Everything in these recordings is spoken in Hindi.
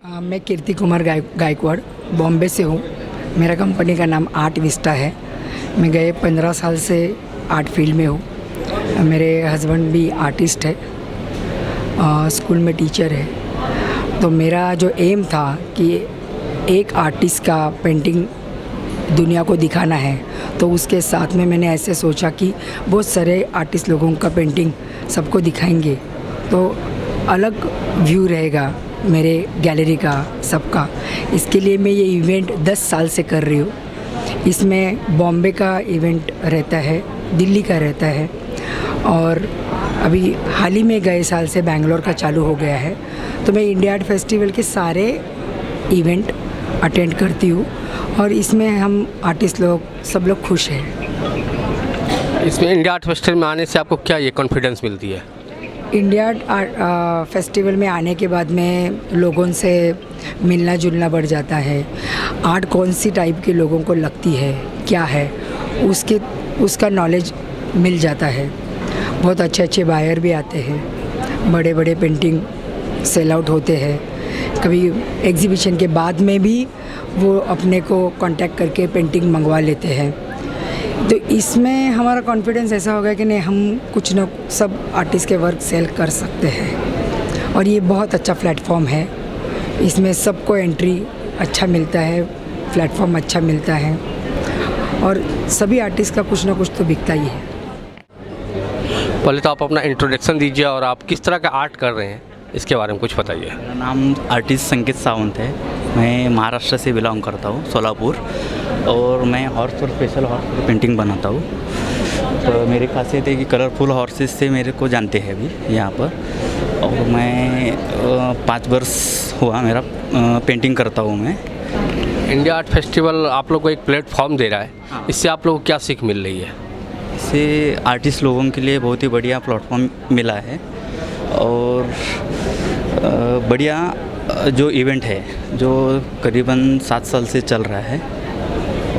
मैं कीर्ति कुमार गायकवाड़ बॉम्बे से हूँ। मेरा कंपनी का नाम आर्ट विस्टा है। मैं गए 15 साल से आर्ट फील्ड में हूँ। मेरे हस्बैंड भी आर्टिस्ट है, स्कूल में टीचर है। तो मेरा जो एम था कि एक आर्टिस्ट का पेंटिंग दुनिया को दिखाना है, तो उसके साथ में मैंने ऐसे सोचा कि बहुत सारे आर्टिस्ट लोगों का पेंटिंग सबको दिखाएंगे तो अलग व्यू रहेगा मेरे गैलरी का सबका। इसके लिए मैं ये इवेंट 10 साल से कर रही हूँ। इसमें बॉम्बे का इवेंट रहता है, दिल्ली का रहता है, और अभी हाल ही में गए साल से बैंगलोर का चालू हो गया है। तो मैं इंडिया आर्ट फेस्टिवल के सारे इवेंट अटेंड करती हूँ और इसमें हम आर्टिस्ट लोग सब लोग खुश हैं। इसमें इंडिया आर्ट फेस्टिवल में आने से आपको क्या ये कॉन्फिडेंस मिलती है? इंडिया आर्ट फेस्टिवल में आने के बाद में लोगों से मिलना जुलना बढ़ जाता है। आर्ट कौन सी टाइप के लोगों को लगती है, क्या है, उसका नॉलेज मिल जाता है। बहुत अच्छे अच्छे बायर भी आते हैं, बड़े बड़े पेंटिंग सेल आउट होते हैं। कभी एग्जीबिशन के बाद में भी वो अपने को कांटेक्ट करके पेंटिंग मंगवा लेते हैं। तो इसमें हमारा कॉन्फिडेंस ऐसा होगा कि नहीं, हम कुछ न सब आर्टिस्ट के वर्क सेल कर सकते हैं। और ये बहुत अच्छा प्लेटफॉर्म है, इसमें सबको एंट्री अच्छा मिलता है, प्लेटफॉर्म अच्छा मिलता है और सभी आर्टिस्ट का कुछ ना कुछ तो बिकता ही है। पहले तो आप अपना इंट्रोडक्शन दीजिए और आप किस तरह का आर्ट कर रहे हैं इसके बारे में कुछ बताइए। मेरा नाम आर्टिस्ट संकेत सावंत है। मैं महाराष्ट्र से बिलोंग करता हूँ, सोलापुर, और मैं हॉर्स और स्पेशल हॉर्स पर पेंटिंग बनाता हूँ। तो मेरी खासियत है कि कलरफुल हॉर्सेस से मेरे को जानते हैं अभी यहाँ पर। और मैं 5 वर्ष हुआ मेरा पेंटिंग करता हूँ मैं। इंडिया आर्ट फेस्टिवल आप लोग को एक प्लेटफॉर्म दे रहा है, इससे आप लोगों को क्या सीख मिल रही है? इससे आर्टिस्ट लोगों के लिए बहुत ही बढ़िया प्लेटफॉर्म मिला है और बढ़िया जो इवेंट है जो करीबन 7 साल से चल रहा है,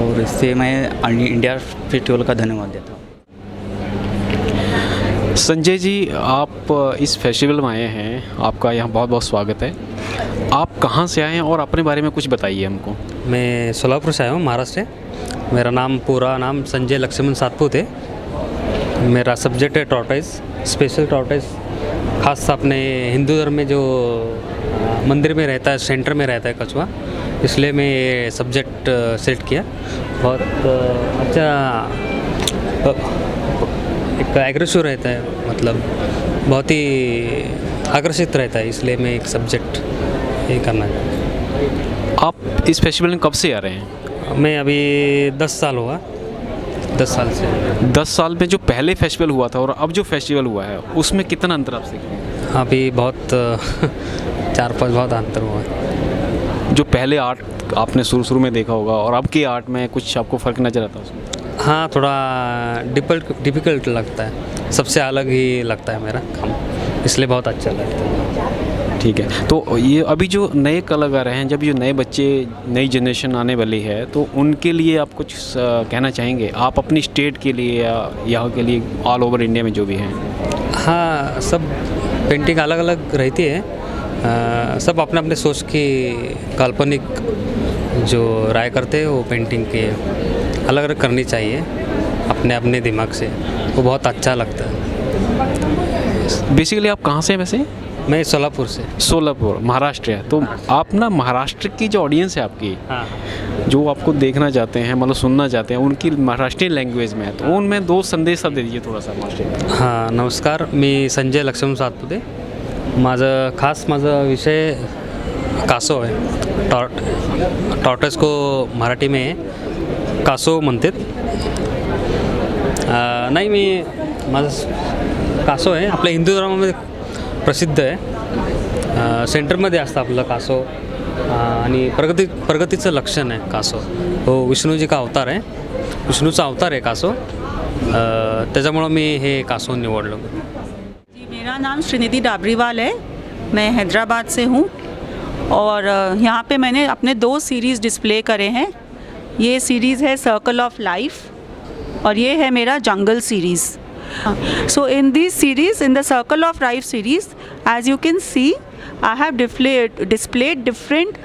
और इससे मैं इंडिया फेस्टिवल का धन्यवाद देता हूँ। संजय जी, आप इस फेस्टिवल में आए हैं, आपका यहाँ बहुत बहुत स्वागत है। आप कहाँ से आए हैं और अपने बारे में कुछ बताइए हमको। मैं सोलापुर से आया हूँ, महाराष्ट्र से। मेरा पूरा नाम संजय लक्ष्मण सातपुत है। मेरा सब्जेक्ट है टॉर्टोइस, स्पेशल टॉर्टोइस। खास अपने हिंदू धर्म में जो मंदिर में रहता है, सेंटर में रहता है कछुआ, इसलिए मैं ये सब्जेक्ट सेलेक्ट किया। बहुत अच्छा एक एग्रेसिव रहता है, मतलब बहुत ही आकर्षित रहता है, इसलिए मैं एक सब्जेक्ट ये करना चाहता। आप इस फेस्टिवल में कब से आ रहे हैं? मैं अभी 10 साल हुआ, 10 साल से। 10 साल में जो पहले फेस्टिवल हुआ था और अब जो फेस्टिवल हुआ है उसमें कितना अंतर आप सीखे? अभी बहुत 4-5 बहुत अंतर हुआ। जो पहले आर्ट आपने शुरू में देखा होगा और अब के आर्ट में कुछ आपको फ़र्क नज़र आता है उसमें? हाँ, थोड़ा डिफ़िकल्ट लगता है, सबसे अलग ही लगता है मेरा काम, इसलिए बहुत अच्छा लगता है। ठीक है, तो ये अभी जो नए कलाकार हैं, जब ये नए बच्चे, नई जनरेशन आने वाली है, तो उनके लिए आप कुछ कहना चाहेंगे? आप अपनी स्टेट के लिए या यहाँ के लिए, ऑल ओवर इंडिया में जो भी हैं? हाँ, सब पेंटिंग अलग अलग रहती है। सब अपने अपने सोच की काल्पनिक जो राय करते हैं वो पेंटिंग के अलग अलग करनी चाहिए अपने अपने दिमाग से, वो बहुत अच्छा लगता है। बेसिकली आप कहाँ से हैं वैसे? मैं सोलापुर से। सोलापुर, महाराष्ट्र है। तो आप ना महाराष्ट्र की जो ऑडियंस है आपकी, हाँ, जो आपको देखना चाहते हैं, मतलब सुनना चाहते हैं, उनकी महाराष्ट्रीयन लँग्वेज में है, तो उनमें 2 संदेश दे दीजिए थोड़ा सा महाराष्ट्र। हां, नमस्कार, मी संजय लक्ष्मण सातपुते. माझा विषय कासव आहे. टॉर्टोइस को मराठी में कासव म्हणतात. नाही, मी माझं कासव आहे. आपल्या हिंदू धर्मामध्ये प्रसिद्ध आहे. सेंटरमध्ये असतं आपलं कासव आणि प्रगतीचं लक्षण आहे कासव. हो विष्णूजी का अवतार आहे, विष्णूचा अवतार आहे कासव. त्याच्यामुळं मी हे कासव निवडलं. जी, मेरा नाम श्रीनिधि डाबरीवाल है. मैं हैदराबाद से हूँ और यहाँ पे मैंने अपने 2 सीरीज़ डिस्प्ले करे हैं. ये सीरीज़ है सर्कल ऑफ लाइफ और ये है मेरा जंगल series. So in this series, in the Circle of Life series, as you can see, I have displayed different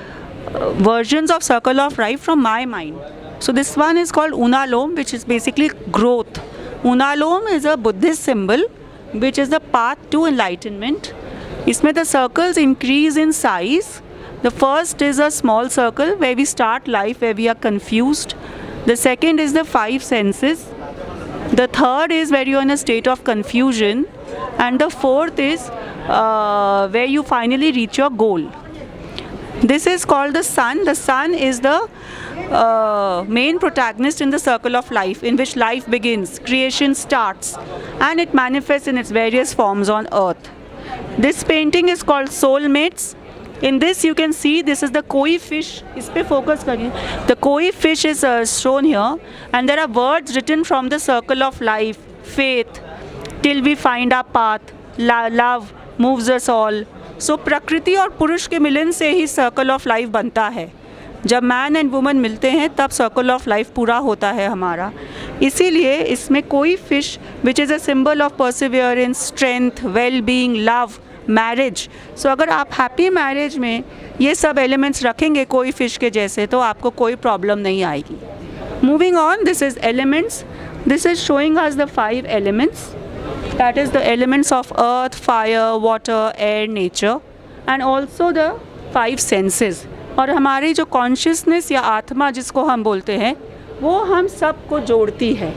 versions of Circle of Life from my mind. So this one is called Unalom, which is basically growth. Unalom is a Buddhist symbol, which is the path to enlightenment. इसमें the circles increase in size. The first is a small circle where we start life, where we are confused. The second is the 5 senses. The third is where you are in a state of confusion. And the fourth is where you finally reach your goal. This is called the sun. The sun is the main protagonist in the circle of life, in which life begins, creation starts, and it manifests in its various forms on earth. This painting is called Soulmates. In this you can see this is the koi fish. इस पे focus करिए. The koi fish is shown here, and there are words written from the circle of life, faith, till we find our path, love moves us all. So प्रकृति और पुरुष के मिलन से ही सर्कल ऑफ लाइफ बनता है. जब मैन एंड वुमन मिलते हैं तब सर्कल ऑफ लाइफ पूरा होता है हमारा. इसीलिए इसमें कोई fish which is a symbol of perseverance, strength, well being, love, marriage. So अगर आप हैप्पी मैरिज में ये सब एलिमेंट्स रखेंगे कोई फिश के जैसे, तो आपको कोई प्रॉब्लम नहीं आएगी. Moving on, this is elements. This is showing us the 5 elements. That is the elements of earth, fire, water, air, nature, and also the 5 senses. और हमारी जो कॉन्शियसनेस या आत्मा जिसको हम बोलते हैं, वो हम सब को जोड़ती है.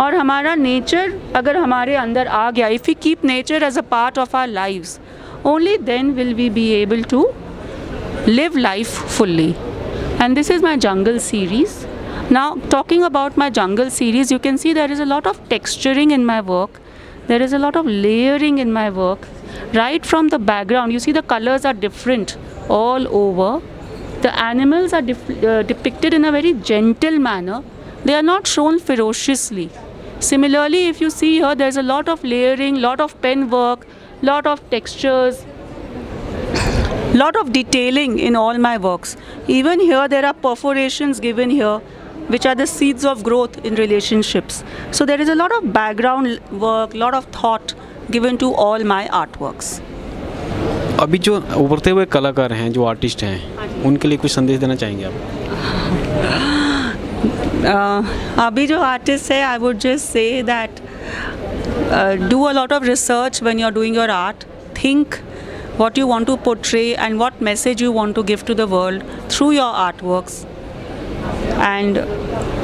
और हमारा नेचर अगर हमारे अंदर आ गया, if we keep nature as a part of our lives, only then will we be able to live life fully. And this is my jungle series. Now talking about my jungle series, you can see there is a lot of texturing in my work. There is a lot of layering in my work. Right from the background, you see the colors are different all over. The animals are depicted in a very gentle manner. They are not shown ferociously. Similarly, if you see here, there is a lot of layering, lot of pen work, lot of textures, lot of detailing in all my works. Even here there are perforations given here, which are the seeds of growth in relationships. So there is a lot of background work, lot of thought given to all my artworks. अभी जो उभरते हुए कलाकार हैं, जो आर्टिस्ट हैं, उनके लिए कुछ संदेश देना चाहेंगे आप? अभी जो आर्टिस्ट है, I would just say that do a lot of research when you're doing your art. Think what you want to portray and what message you want to give to the world through your artworks, and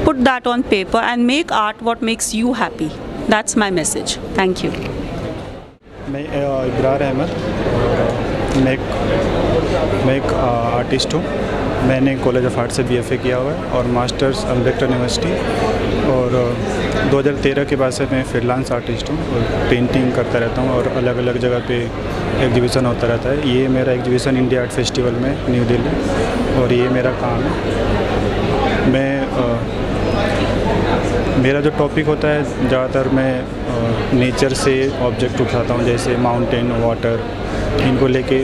put that on paper and make art what makes you happy. That's my message. Thank you. मैं इब्रार अहमद, मैं एक आर्टिस्ट हूँ. मैंने कॉलेज ऑफ आर्ट से BFA किया हुआ है और मास्टर्स अम्बेडकर यूनिवर्सिटी. और 2013 के बाद से मैं फ्रीलांस आर्टिस्ट हूँ और पेंटिंग करता रहता हूँ और अलग अलग जगह पे एग्जीबिशन होता रहता है. ये मेरा एग्जीबिशन इंडिया आर्ट फेस्टिवल में न्यू दिल्ली, और ये मेरा काम है. मेरा जो टॉपिक होता है, ज़्यादातर मैं नेचर से ऑब्जेक्ट उठाता हूँ, जैसे माउंटेन, वाटर, इनको लेके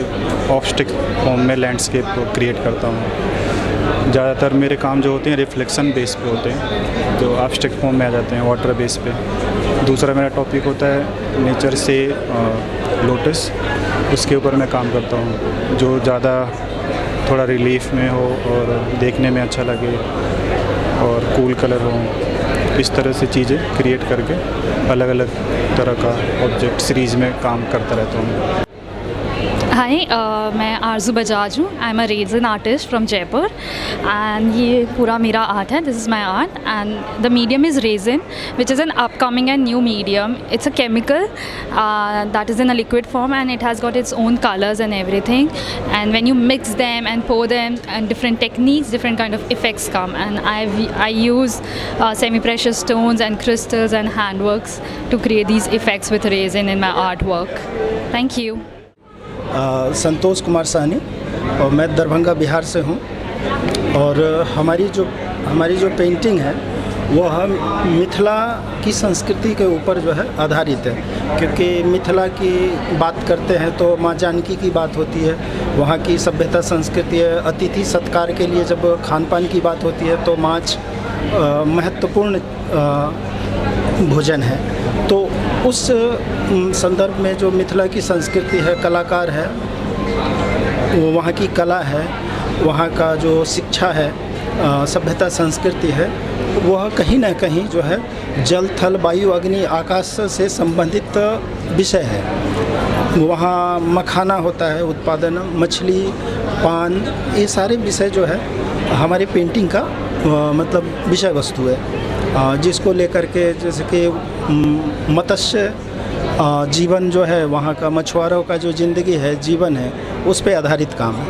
ऑब्स्टिक फॉर्म में लैंडस्केप को क्रिएट करता हूँ. ज़्यादातर मेरे काम जो होते हैं रिफ्लेक्शन बेस पे होते हैं, जो ऑब्स्टिक फॉर्म में आ जाते हैं वाटर बेस पे. दूसरा मेरा टॉपिक होता है नेचर से लोटस, उसके ऊपर मैं काम करता हूँ, जो ज़्यादा थोड़ा रिलीफ में हो और देखने में अच्छा लगे और कूल कलर हो. इस तरह से चीज़ें क्रिएट करके अलग अलग तरह का ऑब्जेक्ट सीरीज़ में काम करता रहता हूँ. हाय, मैं आरजू बजाज हूँ. I am a resin artist from Jaipur, and ये पूरा मेरा आर्ट है. This is my art, and the medium is resin, which is an upcoming and new medium. It's a chemical that is in a liquid form, and it has got its own colors and everything. And when you mix them and pour them, and different techniques, different kind of effects come. And I use semi-precious stones and crystals and handworks to create these effects with resin in my artwork. Thank you. Santosh Kumar Sahni, और मैं दरभंगा बिहार से हूँ. और हमारी जो पेंटिंग है वो हम मिथिला की संस्कृति के ऊपर जो है आधारित है. क्योंकि मिथिला की बात करते हैं तो माँ जानकी की बात होती है, वहाँ की सभ्यता संस्कृति है. अतिथि सत्कार के लिए जब खान पान की बात होती है तो माछ महत्वपूर्ण भोजन है. तो उस संदर्भ में जो मिथिला की संस्कृति है, कलाकार है, वो वहाँ की कला है, वहाँ का जो शिक्षा है, सभ्यता संस्कृति है, वह कहीं ना कहीं जो है जल थल वायु अग्नि आकाश से संबंधित विषय है। वहाँ मखाना होता है, उत्पादन, मछली, पान, ये सारे विषय जो है हमारे पेंटिंग का मतलब विषय वस्तु है, जिसको लेकर के जैसे कि मत्स्य जीवन जो है, वहाँ का मछुआरों का जो ज़िंदगी है, जीवन है, उस पे आधारित काम है।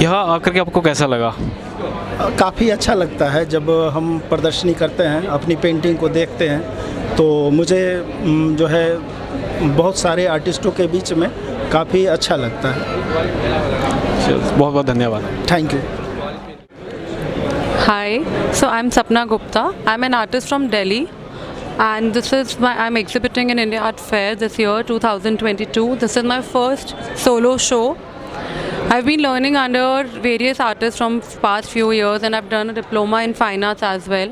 यहाँ आकर के आपको कैसा लगा? काफ़ी अच्छा लगता है जब हम प्रदर्शनी करते हैं, अपनी पेंटिंग को देखते हैं, तो मुझे जो है बहुत सारे आर्टिस्टों के बीच में काफ़ी अच्छा लगता है। बहुत बहुत धन्यवाद। Thank you. Hi, so I'm Sapna Gupta. I'm an artist from Delhi, and I'm exhibiting in India Art Fair this year, 2022. This is my first solo show. I've been learning under various artists from past few years, and I've done a diploma in fine arts as well.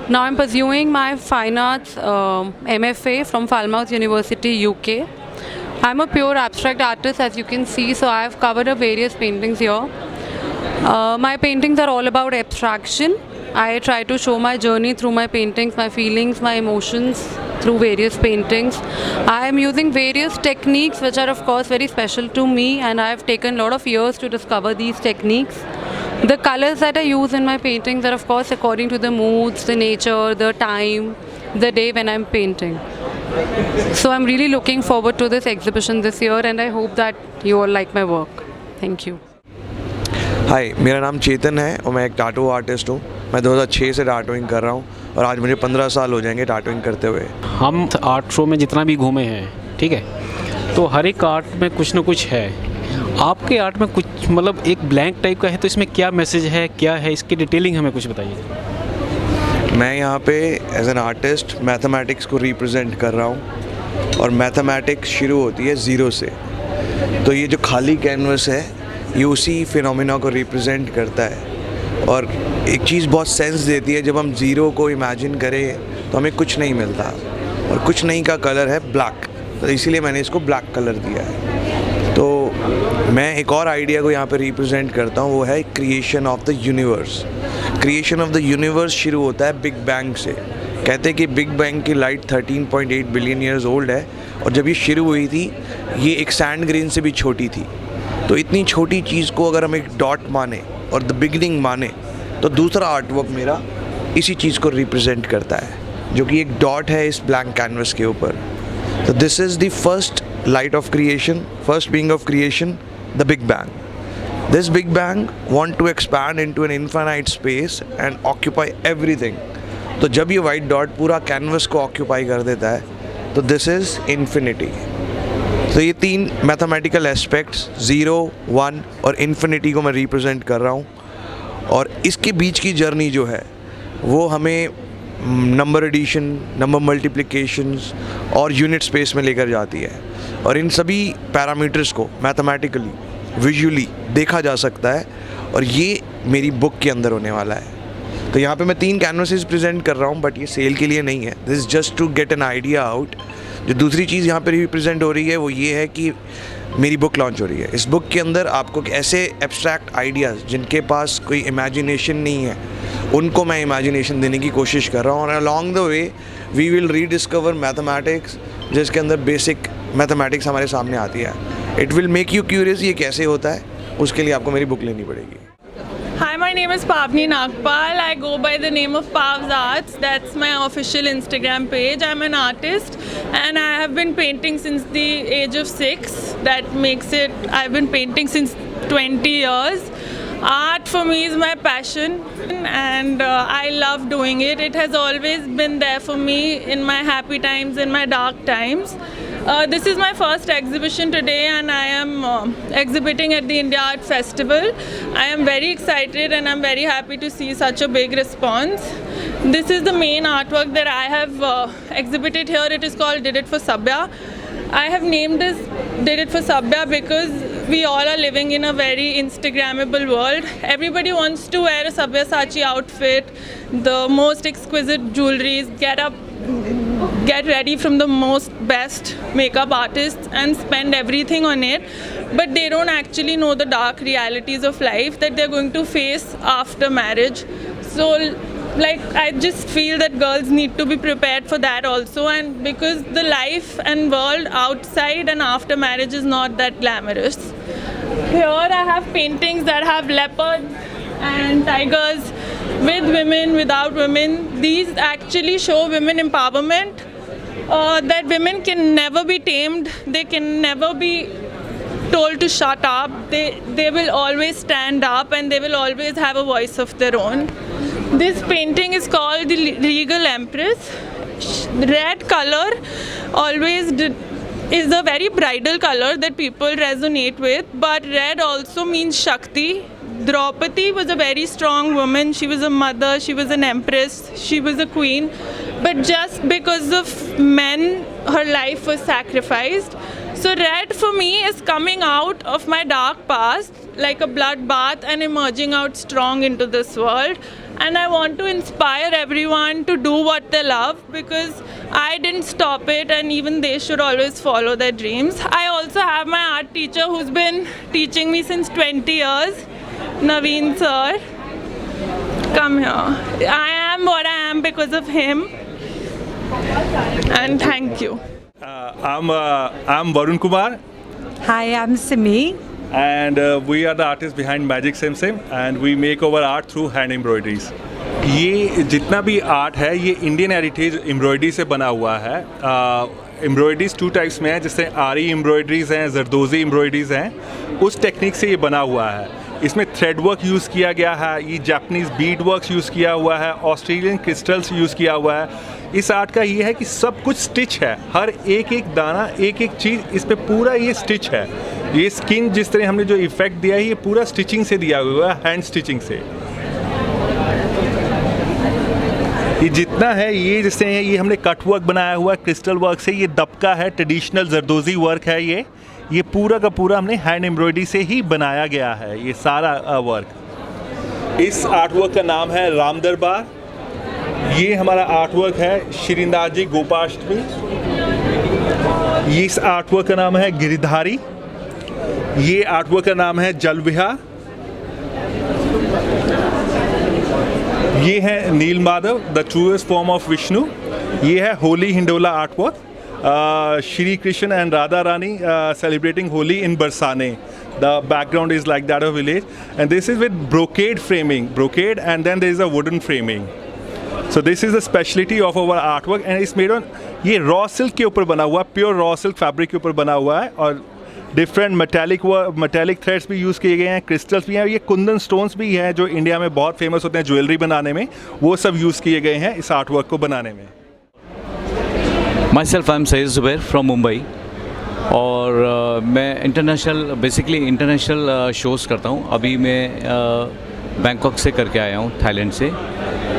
Now I'm pursuing my fine arts MFA from Falmouth University, UK. I'm a pure abstract artist, as you can see, so I've covered up various paintings here. My paintings are all about abstraction. I try to show my journey through my paintings, my feelings, my emotions through various paintings. I am using various techniques which are of course very special to me, and I have taken a lot of years to discover these techniques. The colors that I use in my paintings are of course according to the moods, the nature, the time, the day when I'm painting. So I'm really looking forward to this exhibition this year, and I hope that you all like my work. Thank you. हाय, मेरा नाम चेतन है और मैं एक टाटू आर्टिस्ट हूँ। मैं 2006 से टाटूइंग कर रहा हूँ और आज मुझे 15 साल हो जाएंगे टाटूइंग करते हुए। हम आर्ट शो में जितना भी घूमे हैं, ठीक है, तो हर एक आर्ट में कुछ ना कुछ है। आपके आर्ट में कुछ मतलब एक ब्लैंक टाइप का है, तो इसमें क्या मैसेज है, क्या है, इसकी डिटेलिंग हमें कुछ बताइए। मैं यहाँ पे एज एन आर्टिस्ट मैथमेटिक्स को रिप्रेजेंट कर रहा हूँ और मैथमेटिक्स शुरू होती है ज़ीरो से। तो ये जो खाली कैनवस है ये उसी फिनोमिना को रिप्रेजेंट करता है और एक चीज़ बहुत सेंस देती है। जब हम ज़ीरो को इमेजिन करें तो हमें कुछ नहीं मिलता और कुछ नहीं का कलर है ब्लैक, तो इसीलिए मैंने इसको ब्लैक कलर दिया है। तो मैं एक और आइडिया को यहाँ पे रिप्रेजेंट करता हूँ, वो है creation of the universe. Creation of the universe शुरू होता है बिग बैंग से। कहते हैं कि बिग बैंग की लाइट 13.8 बिलियन ईयर्स ओल्ड है और जब ये शुरू हुई थी ये एक सैंड ग्रेन से भी छोटी थी। तो इतनी छोटी चीज़ को अगर हम एक डॉट माने और द बिगनिंग माने तो दूसरा आर्टवर्क मेरा इसी चीज़ को रिप्रेजेंट करता है, जो कि एक डॉट है इस ब्लैंक कैनवस के ऊपर। तो this is the first light of creation, first being of creation, the big bang. This big bang want to expand into an infinite space and occupy everything. तो जब ये वाइट डॉट पूरा कैनवस को ऑक्यूपाई कर देता है तो दिस इज़ इन्फिनिटी। तो ये तीन मैथमेटिकल एस्पेक्ट्स, ज़ीरो, वन और इन्फिनिटी को मैं रिप्रेजेंट कर रहा हूँ और इसके बीच की जर्नी जो है वो हमें नंबर एडिशन, नंबर मल्टीप्लिकेशंस और यूनिट स्पेस में लेकर जाती है और इन सभी पैरामीटर्स को मैथमेटिकली, विजुअली देखा जा सकता है और ये मेरी बुक के अंदर होने वाला है। तो यहाँ पे मैं 3 कैनवसेस प्रेजेंट कर रहा हूँ, बट ये सेल के लिए नहीं है, this is just to get an idea out. जो दूसरी चीज़ यहाँ पे रिप्रेजेंट हो रही है वो ये है कि मेरी बुक लॉन्च हो रही है। इस बुक के अंदर आपको ऐसे एब्स्ट्रैक्ट आइडियाज़ जिनके पास कोई इमेजिनेशन नहीं है उनको मैं इमेजिनेशन देने की कोशिश कर रहा हूँ और along the way we will rediscover mathematics, जिसके अंदर बेसिक मैथमेटिक्स हमारे सामने आती है। It will make you curious ये कैसे होता है, उसके लिए आपको मेरी बुक लेनी पड़ेगी। Hi, my name is Pavni Nagpal. I go by the name of Pav's Arts. That's my official Instagram page. I'm an artist and I have been painting since the age of 6. That makes it, I've been painting since 20 years. Art for me is my passion and I love doing it. It has always been there for me in my happy times, in my dark times. This is my first exhibition today and I am exhibiting at the India Art Festival. I am very excited and I'm very happy to see such a big response. This is the main artwork that I have exhibited here. It is called Did It for Sabya. I have named this Did It for Sabya because we all are living in a very Instagrammable world. Everybody wants to wear a Sabyasachi outfit, the most exquisite jewelries, get up get ready from the most best makeup artists and spend everything on it, but they don't actually know the dark realities of life that they're going to face after marriage. So like I just feel that girls need to be prepared for that also, and because the life and world outside and after marriage is not that glamorous. Here I have paintings that have leopards and tigers, with women, without women. These actually show women empowerment, that women can never be tamed, they can never be told to shut up, they will always stand up and they will always have a voice of their own. This painting is called the Regal Empress. Red color always is a very bridal color that people resonate with, but red also means Shakti. Draupadi was a very strong woman. She was a mother, she was an empress, she was a queen. But just because of men, her life was sacrificed. So red for me is coming out of my dark past, like a bloodbath, and emerging out strong into this world. And I want to inspire everyone to do what they love, because I didn't stop it, and even they should always follow their dreams. I also have my art teacher who's been teaching me since 20 years, Naveen sir. Come here. I am what I am because of him. And thank you. I'm Varun Kumar. Hi, I'm Simi. And we are the artists behind Magic Sim Sim, and we make our art through hand embroideries. ये जितना भी आर्ट है ये इंडियन हेरिटेज एम्ब्रॉयडरी से बना हुआ है. एम्ब्रॉयडरीज 2 टाइप्स में है, जैसे आरी एम्ब्रॉयडरीज हैं, जरदोजी एम्ब्रॉयडरीज हैं. उस टेक्निक से ये बना हुआ है. इसमें थ्रेड वर्क यूज़ किया गया है, ये जापानीज़ बीड वर्क यूज़ किया हुआ है, ऑस्ट्रेलियन क्रिस्टल्स यूज़ किया हुआ है. इस आर्ट का ये है कि सब कुछ स्टिच है, हर एक एक दाना, एक एक चीज़ इस पे पूरा ये स्टिच है. ये स्किन जिस तरह हमने जो इफेक्ट दिया है ये पूरा स्टिचिंग से दिया हुआ है, हैंड स्टिचिंग से. ये जितना है ये जैसे ये हमने कट वर्क बनाया हुआ है क्रिस्टल वर्क से. ये दबका है, ट्रेडिशनल जरदोजी वर्क है. ये पूरा का पूरा हमने हैंड एम्ब्रॉयडरी से ही बनाया गया है ये सारा वर्क. इस आर्ट वर्क का नाम है राम दरबार. ये हमारा आर्ट वर्क है श्रीनाथ जी गोपाष्टमी. ये इस आर्ट वर्क का नाम है गिरिधारी. ये आर्ट वर्क का नाम है जल विहार. ये है Neel Madhav, the truest form of Vishnu. ये है holy Hindola art work. Shri Krishna and Radha Rani celebrating Holi in Barsane. The background is like that of village, and this is with brocade framing, brocade, and then there is a wooden framing. So this is the specialty of our artwork, and it's made on ये raw silk के ऊपर बना हुआ, pure raw silk fabric के ऊपर बना हुआ है, और डिफरेंट मेटेलिक थ्रेड्स भी यूज़ किए गए हैं, क्रिस्टल्स भी हैं. ये कुंदन स्टोन्स भी हैं जो इंडिया में बहुत फेमस होते हैं ज्वेलरी बनाने में, वो सब यूज़ किए गए हैं इस आर्ट वर्क को बनाने में. Myself, I'm Sayyid Zubair from Mumbai, और मैं इंटरनेशनल शोज़ करता हूँ. अभी मैं बैंकॉक से करके आया हूँ, थाईलैंड से.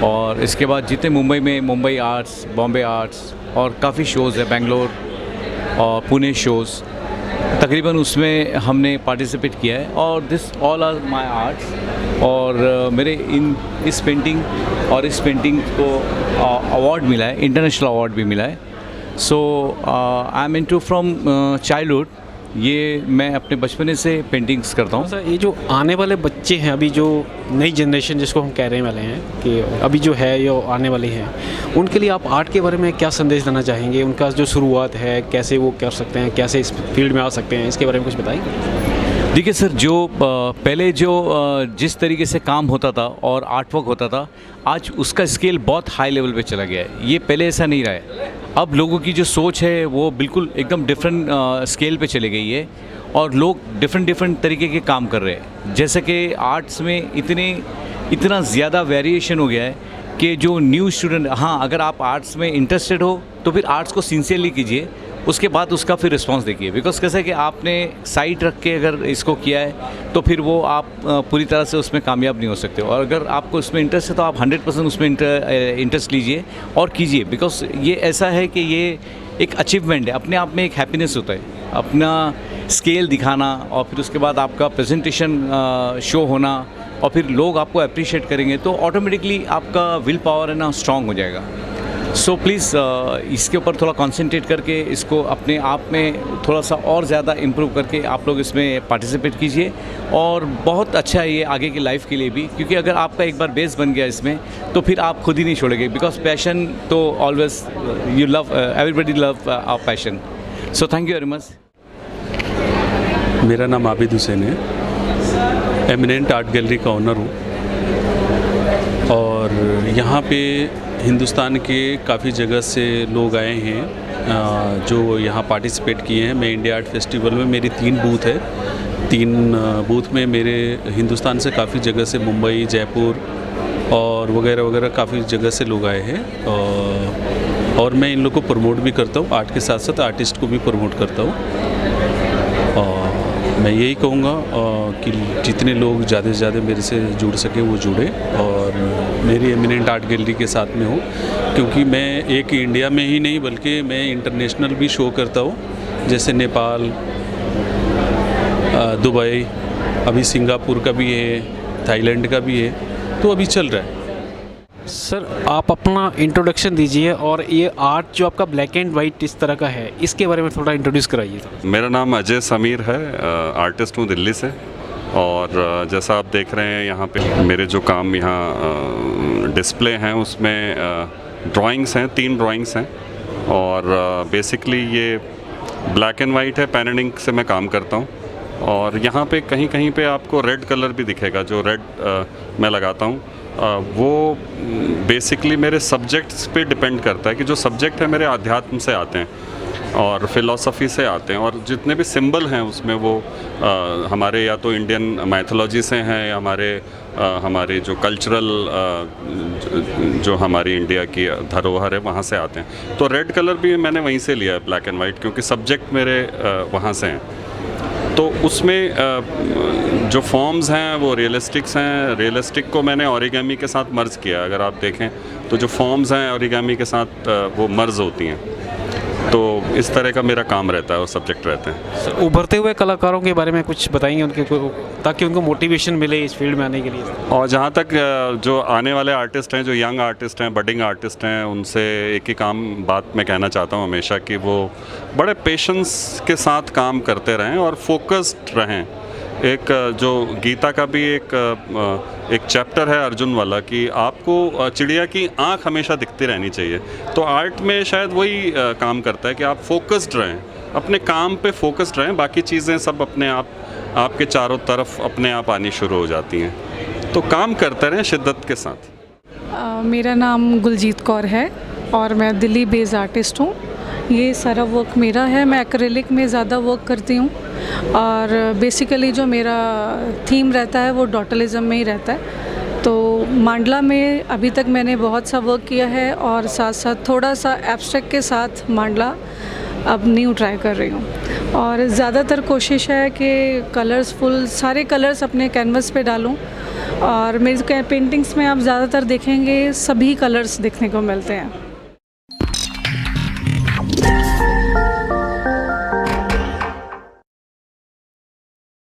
और इसके बाद जितने मुंबई में मुंबई आर्ट्स, बॉम्बे आर्ट्स और काफ़ी शोज़ है, बेंगलोर और पुणे शोज़, तकरीबन उसमें हमने पार्टिसिपेट किया है. और this all are my arts. और मेरे इस पेंटिंग को अवार्ड मिला है, इंटरनेशनल अवार्ड भी मिला है. So I am into from childhood. ये मैं अपने बचपने से पेंटिंग्स करता हूँ. सर, ये जो आने वाले बच्चे हैं, अभी जो नई जनरेशन जिसको हम कह रहे वाले हैं कि अभी जो है ये आने वाली है, उनके लिए आप आर्ट के बारे में क्या संदेश देना चाहेंगे? उनका जो शुरुआत है, कैसे वो कर सकते हैं, कैसे इस फील्ड में आ सकते हैं, इसके बारे में कुछ बताइए. देखिए सर, जो पहले जिस तरीके से काम होता था और आर्ट वर्क होता था, आज उसका स्केल बहुत हाई लेवल पे चला गया है. ये पहले ऐसा नहीं रहा है. अब लोगों की जो सोच है वो बिल्कुल एकदम डिफरेंट स्केल पे चली गई है, और लोग डिफरेंट तरीके के काम कर रहे हैं. जैसे कि आर्ट्स में इतना ज़्यादा वेरिएशन हो गया है कि जो न्यू स्टूडेंट, हाँ, अगर आप आर्ट्स में इंटरेस्टेड हो तो फिर आर्ट्स को सिंसियरली कीजिए, उसके बाद उसका फिर रिस्पांस देखिए. बिकॉज कैसे कि आपने साइट रख के अगर इसको किया है तो फिर वो आप पूरी तरह से उसमें कामयाब नहीं हो सकते. और अगर आपको उसमें इंटरेस्ट है तो आप 100% उसमें इंटरेस्ट लीजिए और कीजिए. बिकॉज ये ऐसा है कि ये एक अचीवमेंट है, अपने आप में एक हैप्पीनेस होता है, अपना स्केल दिखाना, और फिर उसके बाद आपका प्रेजेंटेशन शो होना, और फिर लोग आपको अप्रिशिएट करेंगे तो ऑटोमेटिकली आपका विल पावर है ना स्ट्रॉन्ग हो जाएगा. सो प्लीज़ इसके ऊपर थोड़ा कंसंट्रेट करके इसको अपने आप में थोड़ा सा और ज़्यादा इम्प्रूव करके आप लोग इसमें पार्टिसिपेट कीजिए। और बहुत अच्छा है ये आगे की लाइफ के लिए भी, क्योंकि अगर आपका एक बार बेस बन गया इसमें तो फिर आप खुद ही नहीं छोड़ेंगे, बिकॉज पैशन तो always you love, everybody love our passion. So thank you very much. मेरा नाम आबिद हुसैन है, एमिनेंट आर्ट गैलरी का ओनर हूँ और यहाँ पे हिंदुस्तान के काफ़ी जगह से लोग आए हैं जो यहाँ पार्टिसिपेट किए हैं। मैं इंडिया आर्ट फेस्टिवल में मेरी 3 बूथ है, 3 बूथ में मेरे हिंदुस्तान से काफ़ी जगह से, मुंबई, जयपुर और वगैरह वगैरह काफ़ी जगह से लोग आए हैं। और मैं इन लोग को प्रमोट भी करता हूँ, आर्ट के साथ साथ आर्टिस्ट को भी प्रमोट करता हूँ। मैं यही कहूँगा कि जितने लोग ज़्यादा से ज़्यादा मेरे से जुड़ सके वो जुड़े और मेरी एमिनेंट आर्ट गैलरी के साथ में हो, क्योंकि मैं एक इंडिया में ही नहीं बल्कि मैं इंटरनेशनल भी शो करता हूँ, जैसे नेपाल, दुबई, अभी सिंगापुर का भी है, थाईलैंड का भी है, तो अभी चल रहा है। सर आप अपना इंट्रोडक्शन दीजिए और ये आर्ट जो आपका ब्लैक एंड वाइट इस तरह का है इसके बारे में थोड़ा इंट्रोड्यूस कराइए। मेरा नाम अजय समीर है, आर्टिस्ट हूँ दिल्ली से। और जैसा आप देख रहे हैं यहाँ पे मेरे जो काम यहाँ डिस्प्ले हैं उसमें ड्राइंग्स हैं, 3 ड्राइंग्स हैं और बेसिकली ये ब्लैक एंड वाइट है, पेन एंड इंक से मैं काम करता हूँ। और यहाँ पे कहीं कहीं पे आपको रेड कलर भी दिखेगा, जो रेड मैं लगाता हूँ वो बेसिकली मेरे सब्जेक्ट्स पे डिपेंड करता है कि जो सब्जेक्ट है मेरे आध्यात्म से आते हैं और फिलॉसफी से आते हैं, और जितने भी सिंबल हैं उसमें वो हमारे या तो इंडियन मैथोलॉजी से हैं या हमारे जो कल्चरल जो हमारी इंडिया की धरोहर है वहाँ से आते हैं। तो रेड कलर भी मैंने वहीं से लिया है, ब्लैक एंड वाइट, क्योंकि सब्जेक्ट मेरे वहाँ से हैं। तो उसमें जो फॉर्म्स हैं वो रियलिस्टिक्स हैं। रियलिस्टिक को मैंने ओरिगामी के साथ मर्ज किया। अगर आप देखें तो जो फॉर्म्स हैं ओरिगामी के साथ वो मर्ज होती हैं। तो इस तरह का मेरा काम रहता है और सब्जेक्ट रहते हैं। उभरते हुए कलाकारों के बारे में कुछ बताएंगे उनके ताकि उनको मोटिवेशन मिले इस फील्ड में आने के लिए। और जहाँ तक जो आने वाले आर्टिस्ट हैं, जो यंग आर्टिस्ट हैं, बडिंग आर्टिस्ट हैं, उनसे एक ही बात मैं कहना चाहता हूँ हमेशा कि वो बड़े पेशेंस के साथ काम करते रहें और फोकस्ड रहें। एक जो गीता का भी एक चैप्टर है अर्जुन वाला कि आपको चिड़िया की आंख हमेशा दिखती रहनी चाहिए। तो आर्ट में शायद वही काम करता है कि आप फोकस्ड रहें, अपने काम पे फोकस्ड रहें, बाकी चीज़ें सब अपने आप आपके चारों तरफ अपने आप आनी शुरू हो जाती हैं। तो काम करते रहें शिद्दत के साथ। मेरा नाम गुलजीत कौर है और मैं दिल्ली बेस्ड आर्टिस्ट हूँ। ये सारा वर्क मेरा है, मैं एक्रेलिक में ज़्यादा वर्क करती हूँ और बेसिकली जो मेरा थीम रहता है वो डॉटलिज्म में ही रहता है। तो मांडला में अभी तक मैंने बहुत सा वर्क किया है और साथ साथ थोड़ा सा एब्स्ट्रैक्ट के साथ मांडला अब न्यू ट्राई कर रही हूँ। और ज़्यादातर कोशिश है कि कलर्सफुल सारे कलर्स अपने कैनवस पे डालूँ और मेरी पेंटिंग्स में आप ज़्यादातर देखेंगे सभी कलर्स देखने को मिलते हैं।